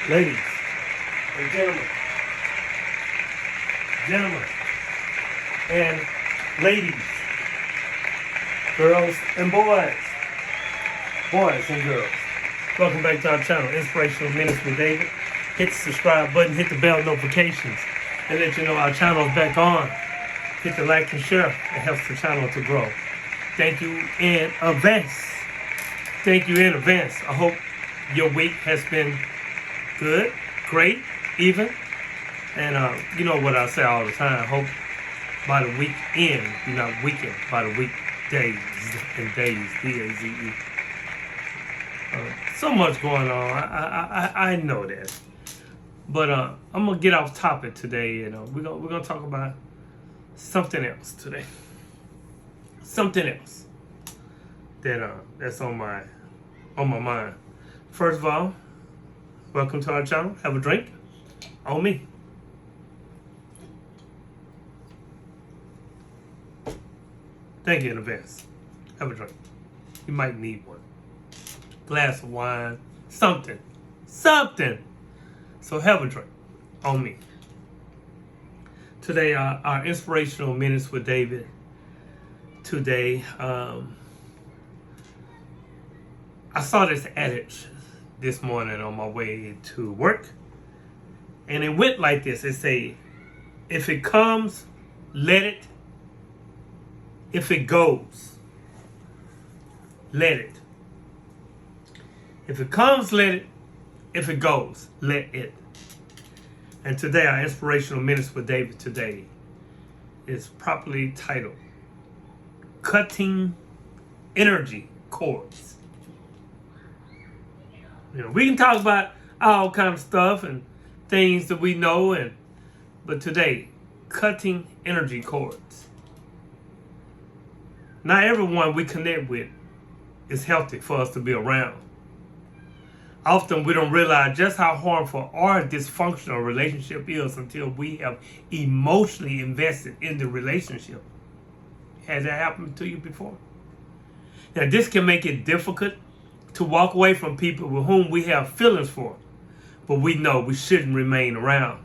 Ladies and gentlemen and ladies, girls and boys and girls. Welcome back to our channel, Inspirational Minutes with David. Hit the subscribe button, hit the bell notifications, and let you know our channel is back on. Hit the like and share. It helps the channel to grow. Thank you in advance. Thank you in advance. I hope your week has been good, great, even. And you know what I say all the time. Hope by the weekend, you're not weekend, by the weekdays and days, D-A-Z-E. So much going on. I know that. But I'm going to get off topic today. We're gonna talk about something else today. Something else that's on my mind. First of all, welcome to our channel. Have a drink on me. Thank you in advance. Have a drink. You might need one. Glass of wine, something. So have a drink on me. Today, our inspirational minutes with David. Today, I saw this adage this morning on my way to work, and it went like this. It say, if it comes, let it. If it goes, let it. If it comes, let it. If it goes, let it. And today, our inspirational minutes with David today is properly titled, Cutting Energy Cords. We can talk about all kind of stuff and things that we know, but today, cutting energy cords. Not everyone we connect with is healthy for us to be around. Often we don't realize just how harmful or dysfunctional a relationship is until we have emotionally invested in the relationship. Has that happened to you before? Now, this can make it difficult to walk away from people with whom we have feelings for, but we know we shouldn't remain around.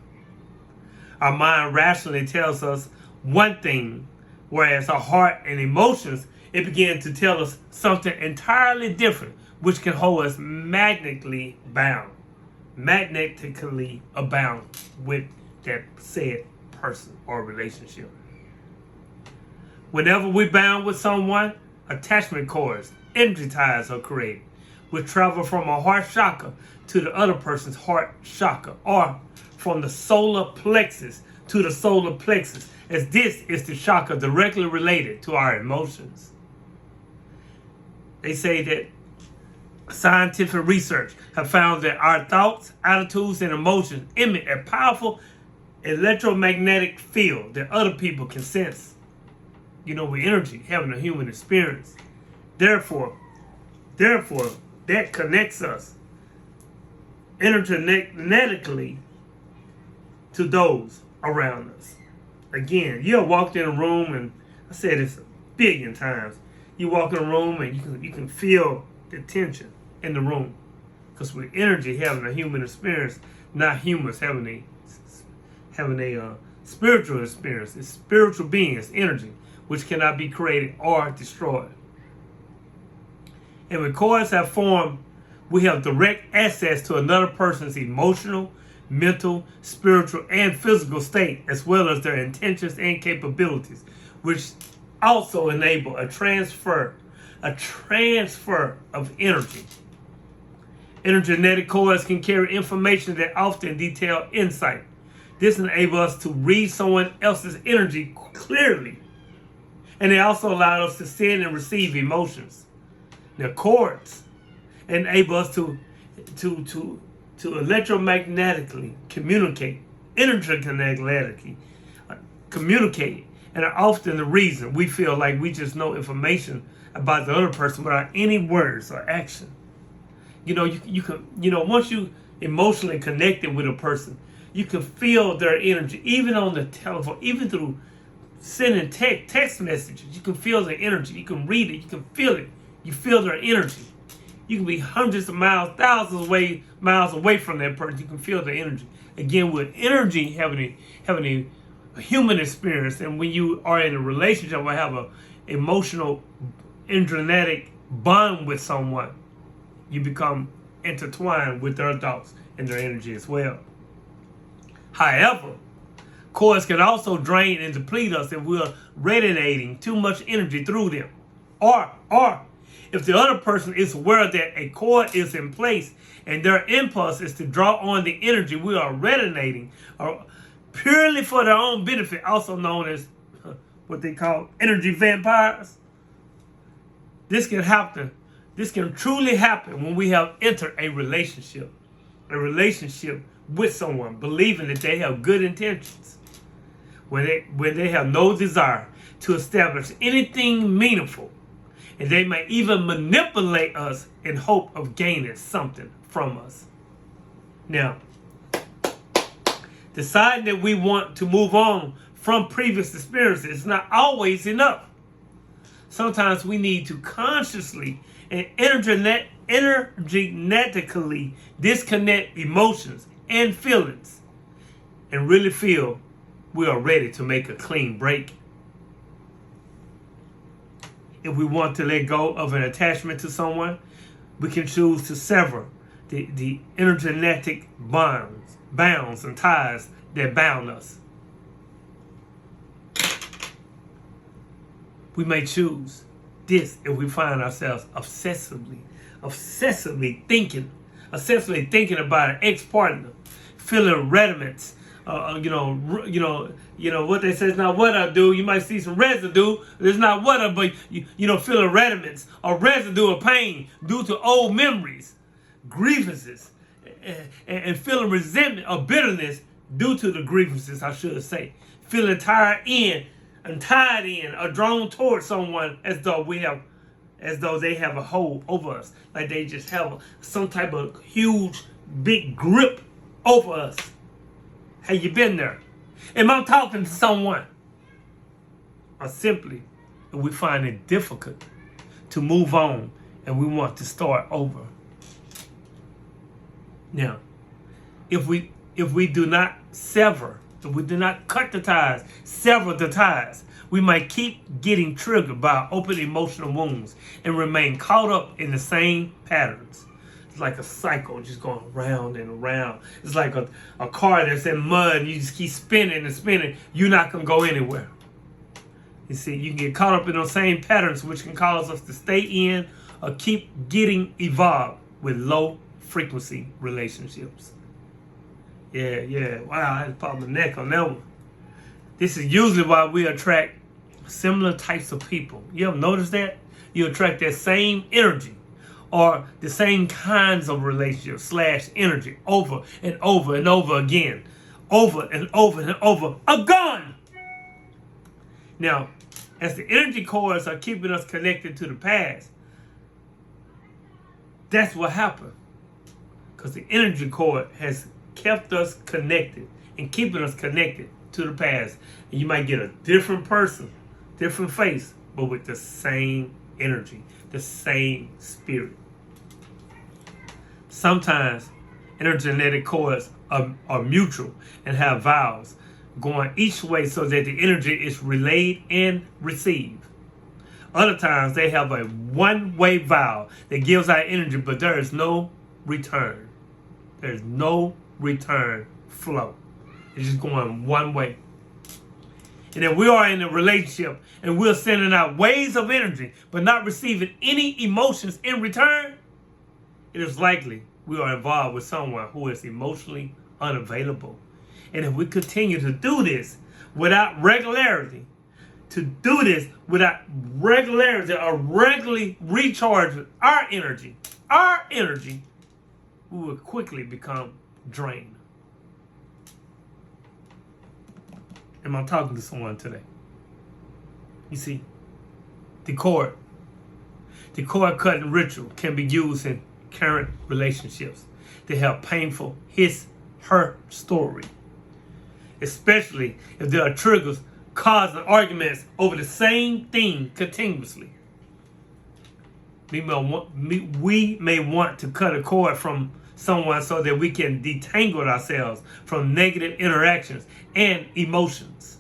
Our mind rationally tells us one thing, whereas our heart and emotions, it begins to tell us something entirely different, which can hold us magnetically bound with that said person or relationship. Whenever we're bound with someone, attachment cords, energy ties are created, which travel from a heart chakra to the other person's heart chakra, or from the solar plexus to the solar plexus, as this is the chakra directly related to our emotions. They say that scientific research have found that our thoughts, attitudes, and emotions emit a powerful electromagnetic field that other people can sense. With energy, having a human experience. Therefore, that connects us energetically to those around us. Again, you have walked in a room, and I said this a billion times. You walk in a room and you can feel the tension in the room, because with energy having a human experience, not humans having a spiritual experience. It's spiritual beings, energy, which cannot be created or destroyed. And when cords have formed, we have direct access to another person's emotional, mental, spiritual, and physical state, as well as their intentions and capabilities, which also enable a transfer of energy. Energetic cords can carry information that often detail insight. This enables us to read someone else's energy clearly, and it also allows us to send and receive emotions. Now, cords enable us to electromagnetically communicate, communicate, and are often the reason we feel like we just know information about the other person without any words or action. You can once you emotionally connected with a person, you can feel their energy, even on the telephone, even through sending text messages. You can feel their energy. You can read it. You can feel it. You feel their energy. You can be hundreds of miles, thousands of miles away from that person. You can feel the energy. Again, with energy having a human experience, and when you are in a relationship or have a emotional, energetic bond with someone, you become intertwined with their thoughts and their energy as well. However, cords can also drain and deplete us if we're radiating too much energy through them. Or if the other person is aware that a cord is in place and their impulse is to draw on the energy we are radiating purely for their own benefit, also known as what they call energy vampires. This can happen. This can truly happen when we have entered a relationship with someone, believing that they have good intentions, when they have no desire to establish anything meaningful, and they may even manipulate us in hope of gaining something from us. Now, deciding that we want to move on from previous experiences is not always enough. Sometimes we need to consciously and energetically disconnect emotions and feelings and really feel we are ready to make a clean break. If we want to let go of an attachment to someone, we can choose to sever the energetic bounds and ties that bound us. We may choose this if we find ourselves obsessively thinking about an ex-partner, feeling rediments. What they say is not what I do. You might see some residue. It's not what I, but feeling rediments or residue of pain due to old memories, grievances, and feeling resentment or bitterness due to the grievances, I should say. Feeling tied in or drawn towards someone as though they have a hold over us, like they just have some type of huge, big grip over us. Have you been there? Am I talking to someone? Or simply, we find it difficult to move on and we want to start over. Now, if we do not sever, if we do not cut the ties, sever the ties, we might keep getting triggered by open emotional wounds and remain caught up in the same patterns. It's like a cycle just going round and around. It's like a car that's in mud and you just keep spinning and spinning. You're not going to go anywhere. You see, you can get caught up in those same patterns, which can cause us to stay in or keep getting involved with low frequency relationships. Yeah. Wow, I had to pop my neck on that one. This is usually why we attract similar types of people. You ever notice that? You attract that same energy or the same kinds of relationships / energy over and over and over again. Over and over and over again. Now, as the energy cords are keeping us connected to the past, that's what happened. Because the energy cord has kept us connected and keeping us connected to the past. And you might get a different person, different face, but with the same energy, the same spirit. Sometimes energetic cords are mutual and have vows going each way so that the energy is relayed and received. Other times they have a one-way vow that gives out energy, but there is no return. There's no return flow. It's just going one way. And if we are in a relationship and we're sending out waves of energy but not receiving any emotions in return, it is likely we are involved with someone who is emotionally unavailable. And if we continue to do this without regularity, or regularly recharge our energy, we will quickly become drained. Am I talking to someone today? You see, the cord cutting ritual can be used in current relationships to help painful her story, especially if there are triggers causing arguments over the same thing continuously. We may want to cut a cord from someone so that we can detangle ourselves from negative interactions and emotions.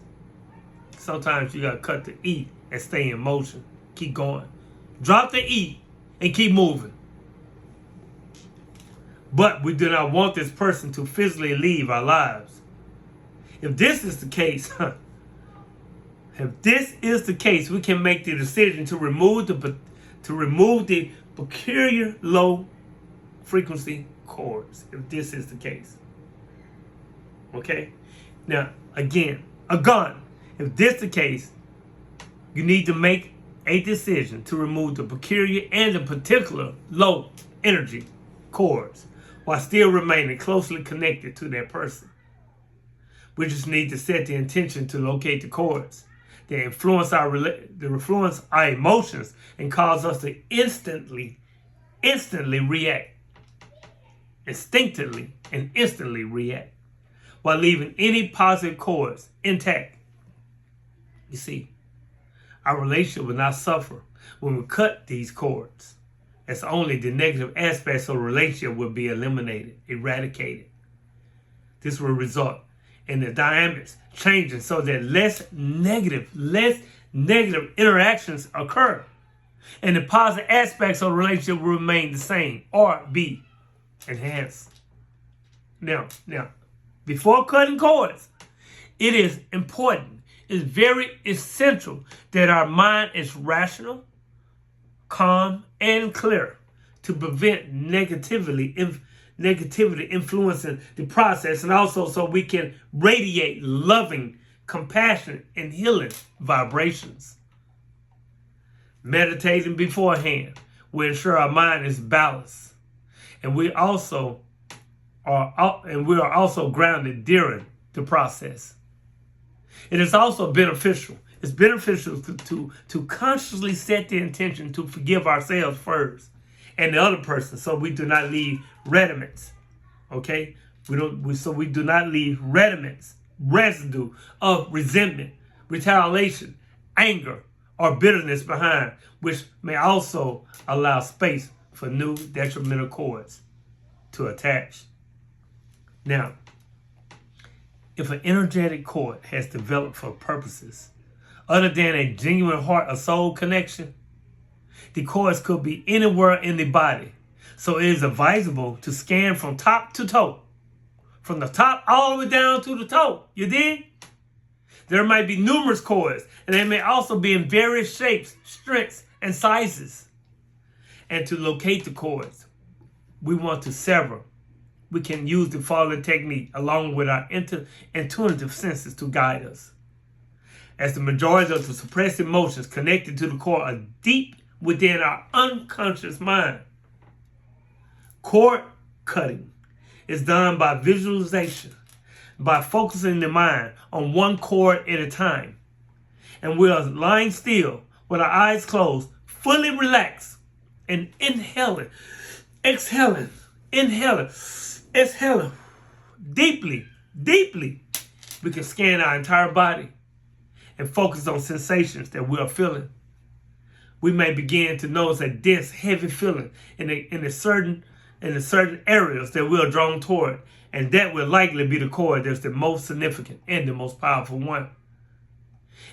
Sometimes you got to cut the E and stay in motion. Keep going. Drop the E and keep moving. But we do not want this person to physically leave our lives. If this is the case, we can make the decision to remove the peculiar low frequency chords. If this is the case, okay. Now again, a gun. If this is the case, you need to make a decision to remove the peculiar and the particular low energy chords while still remaining closely connected to that person. We just need to set the intention to locate the chords that influence our emotions and cause us to instinctively react while leaving any positive chords intact. You see, our relationship will not suffer when we cut these chords. As only the negative aspects of the relationship will be eradicated. This will result in the dynamics changing so that less negative interactions occur, and the positive aspects of the relationship will remain the same or be enhanced. Now, before cutting cords, it is important, it's very essential that our mind is rational, calm, and clear to prevent negativity influencing the process, and also so we can radiate loving, compassion, and healing vibrations. Meditating beforehand will ensure our mind is balanced, and we are also grounded during the process. It is also beneficial. It's beneficial to consciously set the intention to forgive ourselves first and the other person, so we do not leave rudiments. Okay, we do not leave residue of resentment, retaliation, anger, or bitterness behind, which may also allow space for new detrimental chords to attach. Now, if an energetic cord has developed for purposes other than a genuine heart or soul connection, the cords could be anywhere in the body. So it is advisable to scan from top to toe. From the top all the way down to the toe. You dig? There might be numerous cords, and they may also be in various shapes, strengths, and sizes. And to locate the cords, we want to sever. We can use the following technique along with our intuitive senses to guide us. As the majority of the suppressed emotions connected to the cord are deep within our unconscious mind. Cord cutting is done by visualization, by focusing the mind on one cord at a time. And we are lying still with our eyes closed, fully relaxed, and inhaling, exhaling, deeply. We can scan our entire body and focus on sensations that we are feeling. We may begin to notice a dense, heavy feeling in the certain areas that we are drawn toward, and that will likely be the cord that's the most significant and the most powerful one.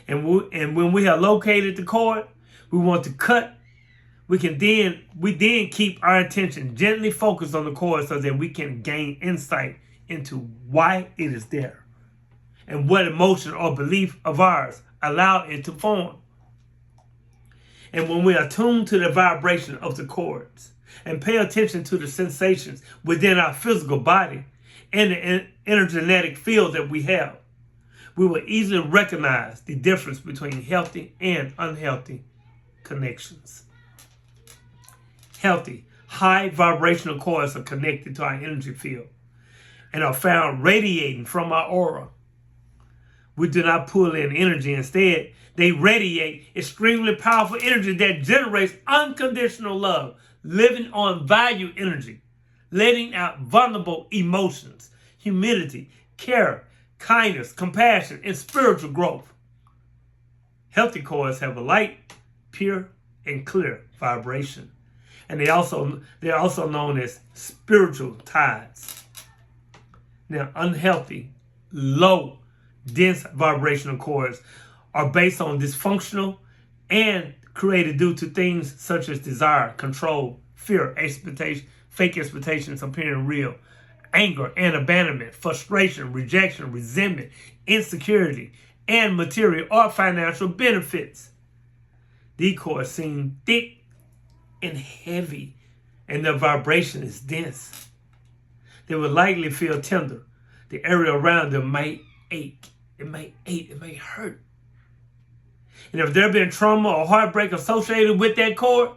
And when we have located the cord we want to cut, we then keep our attention gently focused on the cord so that we can gain insight into why it is there and what emotion or belief of ours allowed it to form. And when we are tuned to the vibration of the cords and pay attention to the sensations within our physical body and the energetic field that we have, we will easily recognize the difference between healthy and unhealthy connections. Healthy, high vibrational cords are connected to our energy field and are found radiating from our aura. We do not pull in energy. Instead, they radiate extremely powerful energy that generates unconditional love, living on value energy, letting out vulnerable emotions, humility, care, kindness, compassion, and spiritual growth. Healthy cords have a light, pure, and clear vibration and they're also known as spiritual ties. Now, unhealthy, low, dense vibrational cords are based on dysfunctional and created due to things such as desire, control, fear, expectation, fake expectations appearing real, anger and abandonment, frustration, rejection, resentment, insecurity, and material or financial benefits. These cords seem thick and heavy, and their vibration is dense. They will likely feel tender. The area around them may ache. It may hurt. And if there been trauma or heartbreak associated with that cord,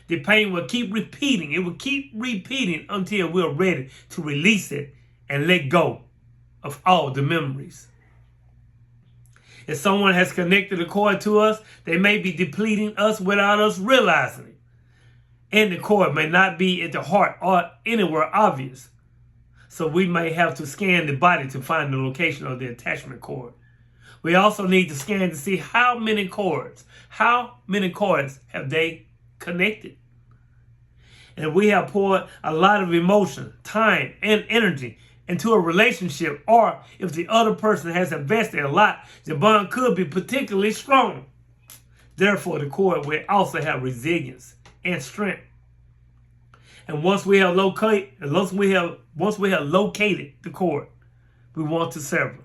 the pain will keep repeating. It will keep repeating until we're ready to release it and let go of all the memories. If someone has connected a cord to us, they may be depleting us without us realizing it. And the cord may not be at the heart or anywhere obvious. So we may have to scan the body to find the location of the attachment cord. We also need to scan to see how many cords have they connected. And if we have poured a lot of emotion, time, and energy into a relationship, or if the other person has invested a lot, the bond could be particularly strong. Therefore, the cord will also have resilience and strength. And once we have located the cord we want to sever,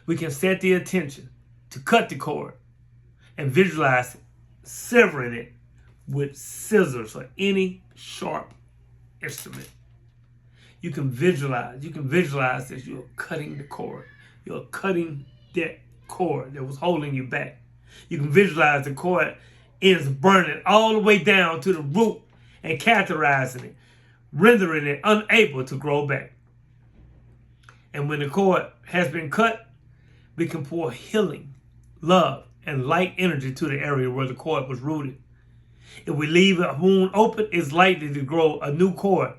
we can set the intention to cut the cord and visualize severing it with scissors or any sharp instrument. You can visualize that you're cutting the cord. You're cutting that cord that was holding you back. You can visualize the cord is burning all the way down to the root and catheterizing it, rendering it unable to grow back. And when the cord has been cut, we can pour healing, love, and light energy to the area where the cord was rooted. If we leave a wound open, it's likely to grow a new cord,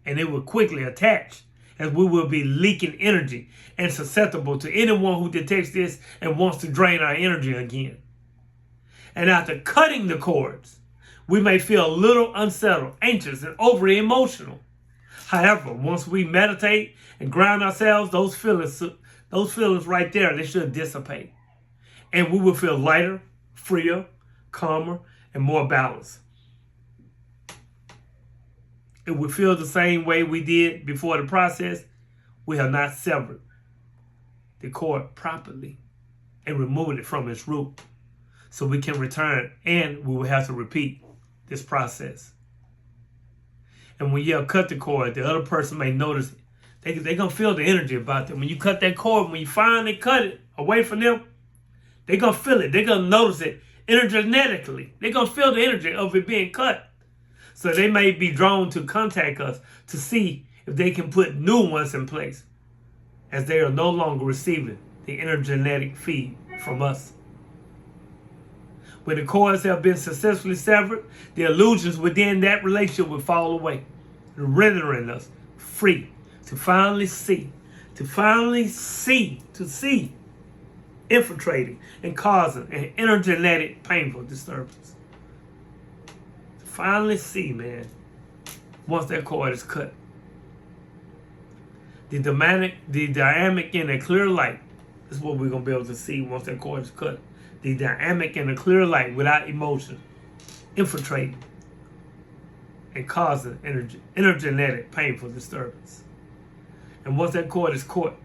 and it will quickly attach, as we will be leaking energy and susceptible to anyone who detects this and wants to drain our energy again. And after cutting the cords, we may feel a little unsettled, anxious, and overly emotional. However, once we meditate and ground ourselves, those feelings right there, they should dissipate. And we will feel lighter, freer, calmer, and more balanced. If we feel the same way we did before the process, we have not severed the cord properly and removed it from its root. So we can return, and we will have to repeat this process. And when you have cut the cord, the other person may notice it. They're going to feel the energy about them. When you cut that cord, when you finally cut it away from them, they're going to feel it. They're going to notice it energetically. They're going to feel the energy of it being cut. So they may be drawn to contact us to see if they can put new ones in place, as they are no longer receiving the energetic feed from us. When the cords have been successfully severed, the illusions within that relationship will fall away, rendering us free to finally see, infiltrating and causing an energetic painful disturbance. To finally see, man, once that cord is cut. The dynamic in a clear light is what we're going to be able to see once that cord is cut. The dynamic in a clear light without emotion, infiltrating and causing energetic painful disturbance. And once that cord is cut,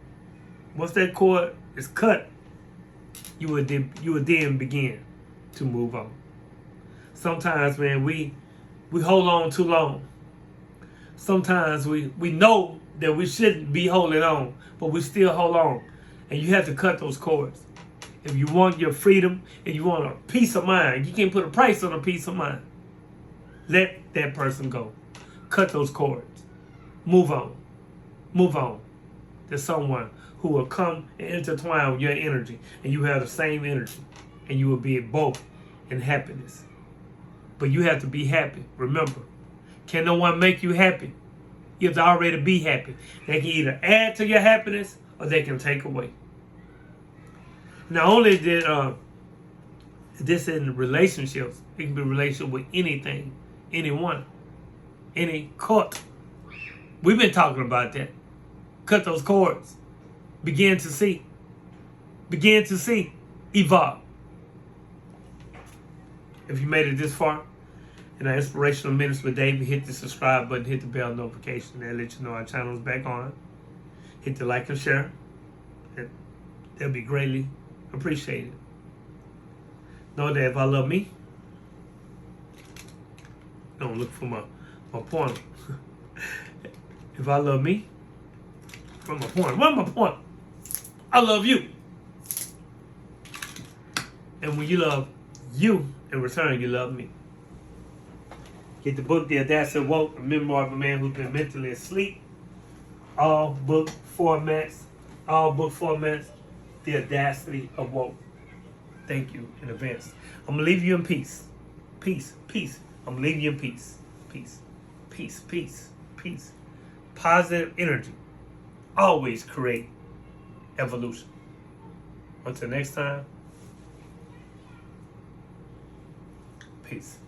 you would then begin to move on. Sometimes, man, we hold on too long. Sometimes we know that we shouldn't be holding on, but we still hold on. And you have to cut those cords. If you want your freedom, if you want a peace of mind, you can't put a price on a peace of mind. Let that person go. Cut those cords. Move on. Move on. There's someone who will come and intertwine with your energy, and you have the same energy, and you will be both in happiness. But you have to be happy. Remember, can no one make you happy? You have to already be happy. They can either add to your happiness or they can take away. Not only did this in relationships, it can be a relationship with anything, anyone. any cord. We've been talking about that. Cut those cords. Begin to see. Begin to see. Evolve. If you made it this far in our Inspirational Minutes with David, hit the subscribe button, hit the bell notification. That'll let you know our channel is back on. Hit the like and share. That'll be greatly appreciated. Know that if I love me, don't look for my pointer. If I love me, where's my pointer? Where's my pointer? I love you. And when you love you, in return, you love me. Get the book, The Audacity of Woke, a memoir of a man who's been mentally asleep. All book formats, The Audacity of Woke. Thank you in advance. I'm going to leave you in peace. Peace, peace. I'm going to leave you in peace. Peace, peace, peace, peace. Positive energy always create evolution. Until next time, peace.